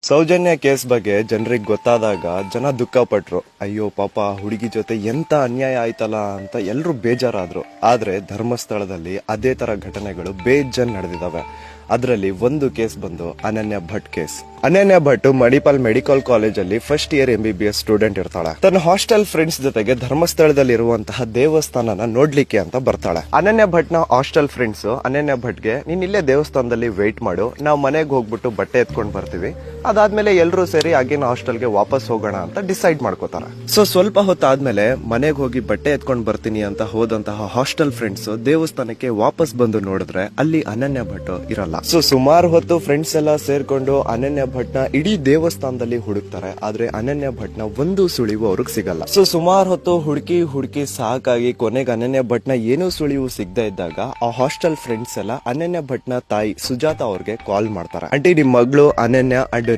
Soujanya case ಬಗ್ಗೆ ಜನರಿಗೆ ಗೊತ್ತಾದಾಗ ಜನ ದುಃಖ ಪಟ್ರು. ಅಯ್ಯೋ ಪಾಪ ಹುಡುಗಿ ಜೊತೆ ಎಂತ ಅನ್ಯಾಯ ಆಯ್ತಲ್ಲ ಅಂತ ಎಲ್ರು ಬೇಜಾರಾದ್ರು. ಆದ್ರೆ ಧರ್ಮಸ್ಥಳದಲ್ಲಿ ಅದೇ ತರ ಘಟನೆಗಳು ಬೇಜನ್ ನಡೆದಿದಾವೆ. ಅದರಲ್ಲಿ ಒಂದು ಕೇಸ್ ಬಂದು ಅನನ್ಯ ಭಟ್ ಕೇಸ್. ಅನನ್ಯ ಭಟ್ ಮಣಿಪಾಲ್ ಮೆಡಿಕಲ್ ಕಾಲೇಜಲ್ಲಿ ಫಸ್ಟ್ ಇಯರ್ MBBS ಸ್ಟೂಡೆಂಟ್ ಇರ್ತಾಳೆ. ತನ್ನ ಹಾಸ್ಟೆಲ್ ಫ್ರೆಂಡ್ಸ್ ಜೊತೆಗೆ ಧರ್ಮಸ್ಥಳದಲ್ಲಿ ಇರುವಂತಹ ದೇವಸ್ಥಾನನ ನೋಡ್ಲಿಕ್ಕೆ ಅಂತ ಬರ್ತಾಳೆ. ಅನನ್ಯ ಭಟ್ ನ ಹಾಸ್ಟೆಲ್ ಫ್ರೆಂಡ್ಸ್ ಅನನ್ಯ ಭಟ್ಗೆ ನೀನ್ ಇಲ್ಲೇ ದೇವಸ್ಥಾನದಲ್ಲಿ ವೇಟ್ ಮಾಡು, ನಾವು ಮನೆಗೆ ಹೋಗ್ಬಿಟ್ಟು ಬಟ್ಟೆ ಎತ್ಕೊಂಡ್ ಬರ್ತೀವಿ, ಅದಾದ್ಮೇಲೆ ಎಲ್ಲರೂ ಸೇರಿ ಆಗಿನ ಹಾಸ್ಟೆಲ್ಗೆ ವಾಪಸ್ ಹೋಗೋಣ ಅಂತ ಡಿಸೈಡ್ ಮಾಡ್ಕೋತಾರೆ. ಸೊ ಸ್ವಲ್ಪ ಹೊತ್ತಾದ್ಮೇಲೆ ಮನೆಗೆ ಹೋಗಿ ಬಟ್ಟೆ ಎತ್ಕೊಂಡ್ ಬರ್ತೀನಿ ಅಂತ ಹೋದಂತಹ ಹಾಸ್ಟೆಲ್ ಫ್ರೆಂಡ್ಸ್ ದೇವಸ್ಥಾನಕ್ಕೆ ವಾಪಸ್ ಬಂದು ನೋಡಿದ್ರೆ ಅಲ್ಲಿ ಅನನ್ಯ ಭಟ್ ಇರಲ್ಲ. ಸೊ ಸುಮಾರು ಹೊತ್ತು ಫ್ರೆಂಡ್ಸ್ ಎಲ್ಲ ಸೇರ್ಕೊಂಡು ಅನನ್ಯ ಭಟ್ ನ ಇಡೀ ದೇವಸ್ಥಾನದಲ್ಲಿ ಹುಡುಕ್ತಾರೆ. ಆದ್ರೆ ಅನನ್ಯ ಭಟ್ ನ ಒಂದು ಸುಳಿವು ಅವ್ರಿಗೆ ಸಿಗಲ್ಲ. ಸೊ ಸುಮಾರು ಹೊತ್ತು ಹುಡುಕಿ ಸಾಕಾಗಿ ಕೊನೆಗೆ ಅನನ್ಯ ಭಟ್ ನ ಏನೂ ಸುಳಿವು ಸಿಗದೆ ಇದ್ದಾಗ ಆ ಹಾಸ್ಟೆಲ್ ಫ್ರೆಂಡ್ಸ್ ಎಲ್ಲ ಅನನ್ಯ ಭಟ್ ನ ತಾಯಿ ಸುಜಾತ ಅವ್ರಿಗೆ ಕಾಲ್ ಮಾಡ್ತಾರೆ. ಆಂಟಿ, ನಿಮ್ ಮಗಳು ಅನನ್ಯ ಅಂಡ್